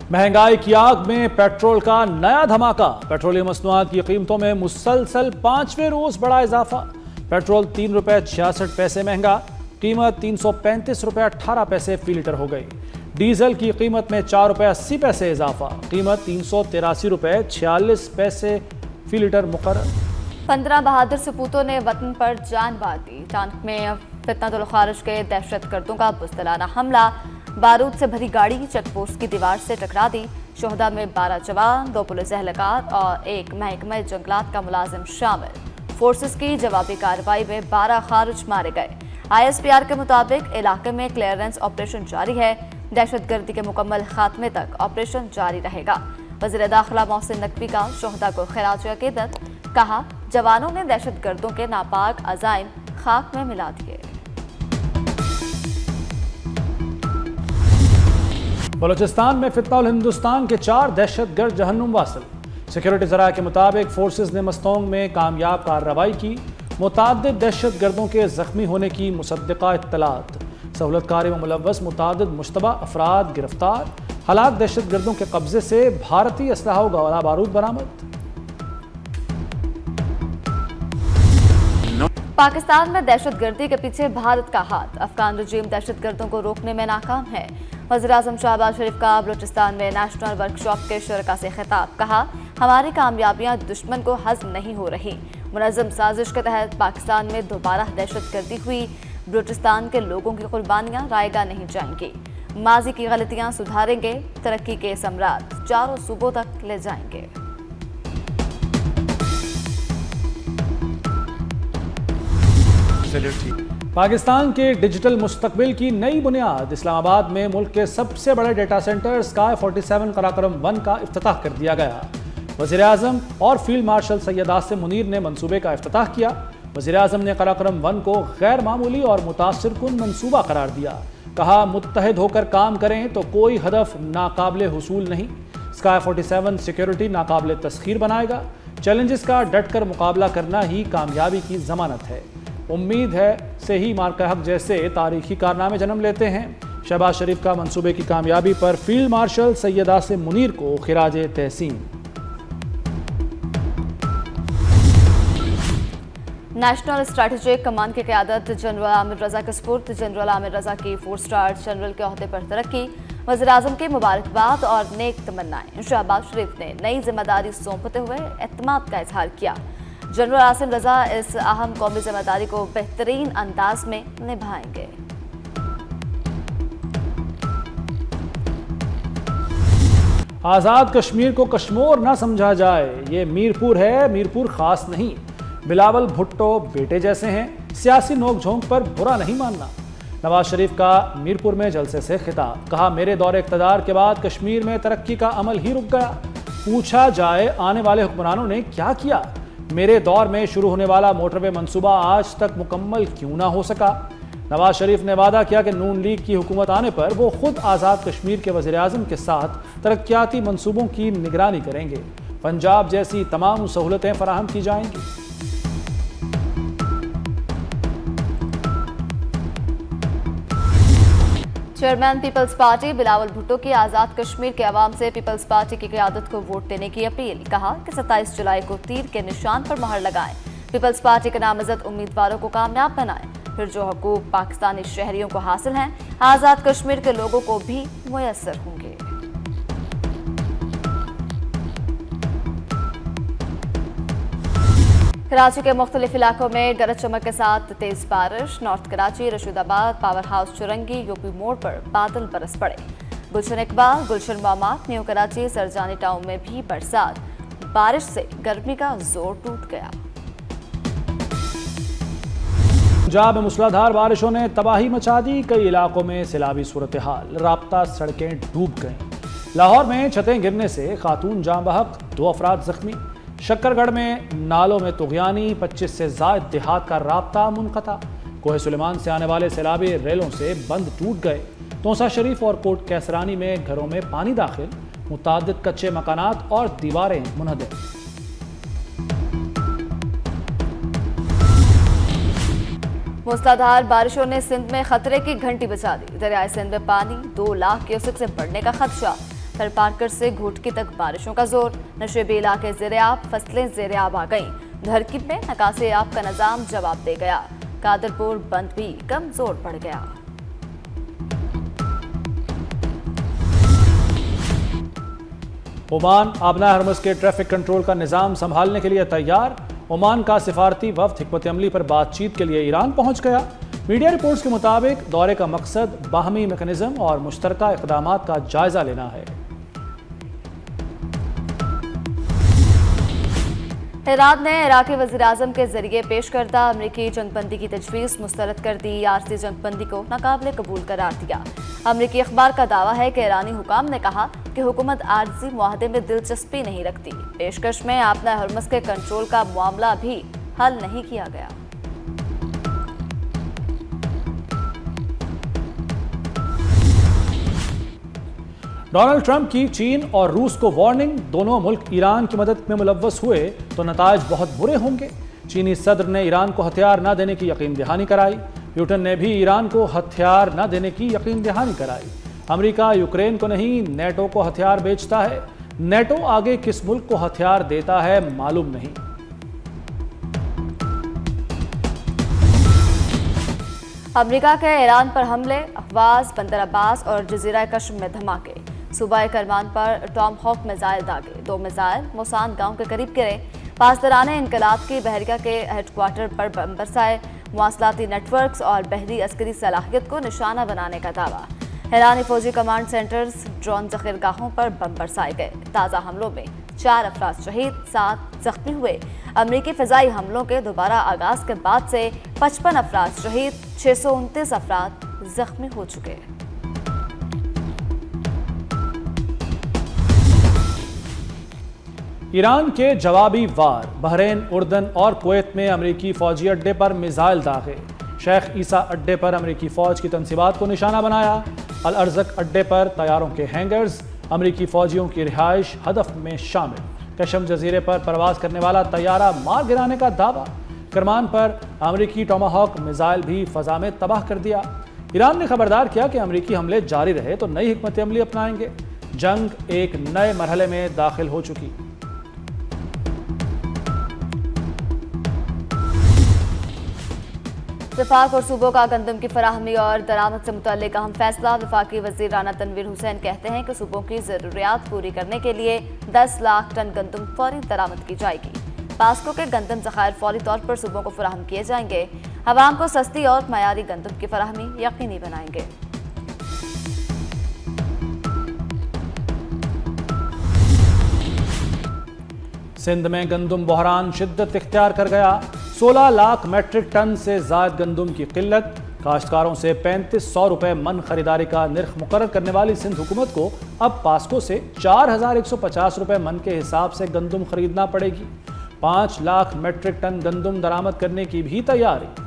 महंगाई की आग में पेट्रोल का नया धमाका। पेट्रोलियम मसनूआत की कीमतों में मुसलसल 5वें रोज बड़ा इजाफा। पेट्रोल ₹3.66 महंगा, कीमत ₹335.18 फी लीटर हो गई। डीजल की कीमत में ₹4.80 इजाफा, कीमत ₹383.46 फी लीटर मुकर्रर। 15 बहादुर सपूतों ने वतन पर जान बार दी। टांक में फितनतुल खारिज के दहशत गर्दों का बुज़दिलाना हमला, बारूद से भरी गाड़ी चेकपोस्ट की दीवार से टकरा दी। शोहदा में 12 जवान, 2 पुलिस एहलकार और 1 महकमा जंगलात का मुलाजिम शामिल। फोर्सेस की जवाबी कार्रवाई में 12 खारिज मारे गए। ISPR के मुताबिक इलाके में क्लियरेंस ऑपरेशन जारी है। दहशतगर्दी के मुकम्मल खात्मे तक ऑपरेशन जारी रहेगा। वज़ीर दाखिला मोहसिन नकवी का शोहदा को खिराज अकीदत, कहा जवानों ने दहशतगर्दों के नापाक अज़ाइम खाक में मिला दिए। बलूचिस्तान में फितनतुल हिंदुस्तान के 4 दहशतगर्द जहन्नुम वासिल। सिक्योरिटी ज़राए के मुताबिक फोर्सेस ने मस्तोंग में कामयाब कार्रवाई की। मुतादिद दहशतगर्दों के जख्मी होने की मुसद्दिका इत्तलात। सहूलतकारी में मुलव्वस मुतादिद मुश्तबा अफराद गिरफ्तार। हलाक दहशतगर्दों के कब्जे से भारतीय असलहा व गोला बारूद बरामद। पाकिस्तान में दहशतगर्दी के पीछे भारत का हाथ। अफगान रजीम दहशतगर्दों को रोकने में नाकाम है। वज़ीर-ए-आज़म शहबाज शरीफ का बलूचिस्तान में नेशनल वर्कशॉप के शुरका से खिताब, कहा हमारी कामयाबियां दुश्मन को हज़म नहीं हो रही। मुनज़्ज़म साजिश के तहत पाकिस्तान में दोबारा दहशतगर्दी हुई। बलूचिस्तान के लोगों की कुर्बानियां रायगा नहीं जाएंगी। माजी की गलतियां सुधारेंगे, तरक्की के समरात चारों सूबों तक ले जाएंगे। पाकिस्तान के डिजिटल मुस्तकबिल की नई बुनियाद। इस्लामाबाद में मुल्क के सबसे बड़े डेटा सेंटर स्काई 47 कराक्रम 1 का इफ्तिताह कर दिया गया। वज़ीर-ए-आज़म और फील्ड मार्शल सैयद आसिम मुनीर ने मंसूबे का इफ्तिताह किया। वज़ीर-ए-आज़म ने कराक्रम 1 को गैर मामूली और मुतासिरकुन मंसूबा करार दिया। कहा मुत्तहिद होकर काम करें तो कोई हदफ नाकाबिले हुसूल नहीं। स्काई 47 सिक्योरिटी नाकाबिले तस्खीर बनाएगा। चैलेंजेस का डट कर मुकाबला करना ही कामयाबी की ज़मानत है। उम्मीद है से ही मार्का हक जैसे तारीखी कारनामे जन्म लेते हैं। शहबाज शरीफ का मंसूबे की कामयाबी पर फील्ड मार्शल सैयद आसिम मुनीर को खिराज तहसीन। नेशनल स्ट्रैटेजिक कमान की क़यादत जनरल आमिर रज़ा के सुपुर्द। जनरल आमिर रज़ा की 4 स्टार जनरल के ओहदे पर तरक्की। वज़ीर-ए-आज़म की मुबारकबाद और नेक तमन्नाएं। शहबाज शरीफ ने नई जिम्मेदारी सौंपते हुए एतमाद का इजहार किया। जनरल आसिम रज़ा इस अहम कौमी जिम्मेदारी को बेहतरीन अंदाज में निभाएंगे। आज़ाद कश्मीर को कश्मोर ना समझा जाए, ये मीरपुर है, मीरपुर खास नहीं। बिलावल भुट्टो बेटे जैसे हैं, सियासी नोक झोंक पर बुरा नहीं मानना। नवाज शरीफ का मीरपुर में जलसे से खिताब, कहा मेरे दौरे इक़्तिदार के बाद कश्मीर में तरक्की का अमल ही रुक गया। पूछा जाए आने वाले हुक्मरानों ने क्या किया। मेरे दौर में शुरू होने वाला मोटरवे मंसूबा आज तक मुकम्मल क्यों ना हो सका। नवाज शरीफ ने वादा किया कि नून लीग की हुकूमत आने पर वो खुद आज़ाद कश्मीर के वज़ीर-ए-आज़म के साथ तरक्याती मंसूबों की निगरानी करेंगे। पंजाब जैसी तमाम सहूलतें फराहम की जाएंगी। Chairman peoples party Bilawal Bhutto की आज़ाद कश्मीर के अवाम से पीपल्स पार्टी की क़यादत को वोट देने की अपील। कहा कि 27 जुलाई को तीर के निशान पर मोहर लगाएं। पीपल्स पार्टी के नामजद उम्मीदवारों को कामयाब बनाएं। फिर जो हकूक़ पाकिस्तानी शहरियों को हासिल हैं, आज़ाद कश्मीर के लोगों को भी मुयस्सर होंगे। कराची के मुख्तलिफ इलाकों में गरज चमक के साथ तेज बारिश। North Karachi, Rashidabad, power house Chowrangi, UP मोड़ पर बादल बरस पड़े। गुलशन इकबाल, गुलशन मामात, न्यू कराची, सरजानी टाउन में भी बरसात। बारिश से गर्मी का जोर टूट गया। पंजाब में मूसलाधार बारिशों ने तबाही मचा दी। कई इलाकों में सैलाबी सूरत हाल, राब्ता सड़कें डूब गईं। लाहौर में छतें गिरने से खातून जाँ बहक, 2 अफराद जख्मी। शक्करगढ़ में नालों में तुग़यानी, 25 से ज़ायद देहात का राब्ता मुनक़ता। कोहे सुलेमान से आने वाले सैलाबी रेलों से बंद टूट गए। तोसा शरीफ और कोट कैसरानी में घरों में पानी दाखिल, मुतादिद कच्चे मकानात और दीवारें मुनहदम। मूसलाधार बारिशों ने सिंध में खतरे की घंटी बजा दी। दरियाए सिंध में पानी 2 लाख क्यूसेक से बढ़ने का खदशा। थर पारकर से घोटकी तक बारिशों का जोर, नशेबी इलाके ज़ेर-ए-आब, फसलें ज़ेर-ए-आब आ गईं। धरकिब में नकासे आब का निज़ाम जवाब दे गया। कादरपुर बंद भी कमजोर पड़ गया। ओमान आबना हरमुज़ के ट्रैफिक कंट्रोल का निज़ाम संभालने के लिए तैयार। ओमान का सिफारती वफ्द हिकमत अमली पर बातचीत के लिए ईरान पहुंच गया। मीडिया रिपोर्ट्स के मुताबिक दौरे का मकसद बाहमी मैकेनिज्म और मुश्तरका इक़दामात का जायजा लेना है। ईरान ने इराक़ी वज़ीर-ए-आज़म के जरिए पेश करदा अमरीकी जंगबंदी की तजवीज़ मुस्तरद कर दी। आरसी जंगबंदी को नाकाबिले कबूल करार दिया। अमरीकी अखबार का दावा है कि ईरानी हुकाम ने कहा कि हुकूमत आरजी मुआहदे में दिलचस्पी नहीं रखती। पेशकश में आबना हरमुज़ के कंट्रोल का मामला भी हल नहीं किया गया। डोनाल्ड ट्रंप की चीन और रूस को वार्निंग, दोनों मुल्क ईरान की मदद में मुलव्वस हुए तो नताइज बहुत बुरे होंगे। चीनी सदर ने ईरान को हथियार न देने की यकीन दहानी कराई। पुतिन ने भी ईरान को हथियार न देने की यकीन दहानी कराई। अमेरिका यूक्रेन को नहीं, नेटो को हथियार बेचता है। नेटो आगे किस मुल्क को हथियार देता है मालूम नहीं। अमेरिका के ईरान पर हमले, अहवाज, बंदर अब्बास और जजीरा कश्म में धमाके। सूबाए करमान पर टॉम हॉक मिसाइल दागे। 2 मिसाइल मोसान गांव के करीब गिरे। पासदाराने इनकलाब की बहरिया के हेडक्वार्टर पर बम बरसाए। मवासलाती नेटवर्क्स और बहरी अस्करी सलाहियत को निशाना बनाने का दावा। ईरानी फौजी कमांड सेंटर्स, ड्रोन जखीरगाहों पर बम बरसाए गए। ताज़ा हमलों में 4 अफराद शहीद, 7 जख्मी हुए। अमरीकी फ़िज़ाई हमलों के दोबारा आगाज़ के बाद से 55 अफराद शहीद, 629 अफराद जख्मी हो चुके हैं। ईरान के जवाबी वार, बहरीन, उर्दन और कुवैत में अमरीकी फौजी अड्डे पर मिसाइल दागे। शेख ईसा अड्डे पर अमरीकी फौज की तनसीबात को निशाना बनाया। अल अर्ज़क अड्डे पर तैयारों के हैंगर्स, अमरीकी फौजियों की रिहाइश हदफ में शामिल। कशम जजीरे पर परवाज करने वाला तैयारा मार गिराने का दावा। करमान पर अमरीकी टोमाहॉक मिसाइल भी फ़ज़ा में तबाह कर दिया। ईरान ने खबरदार किया कि अमरीकी हमले जारी रहे तो नई हिकमत अमली अपनाएंगे। जंग एक नए मरहले में दाखिल हो चुकी। वफाक और सूबों का गंदम की फराहमी और दरामद से मुतल्लिक अहम फैसला। वफाकी वज़ीर राना तनवीर हुसैन कहते हैं कि सूबों की ज़रूरियात पूरी करने के लिए 10 लाख टन गंदम फौरी दरामद की जाएगी। पास्को के गंदम ज़खायर फौरी तौर पर सूबों को फराहम किए जाएंगे। अवाम को सस्ती और मयारी गंदम की फराहमी यकीनी बनाएंगे। सिंध में गंदम बहरान शिद्दत इख्तियार कर गया। 16 लाख मेट्रिक टन से ज़ायद गंदम की किल्लत। काश्तकारों से 3500 रुपये मन खरीदारी का निर्ख मुकर्रर करने वाली सिंध हुकूमत को अब पास्को से 4150 रुपये मन के हिसाब से गंदम खरीदना पड़ेगी। 5 लाख मेट्रिक टन गंदम दरामद करने की भी तैयारी।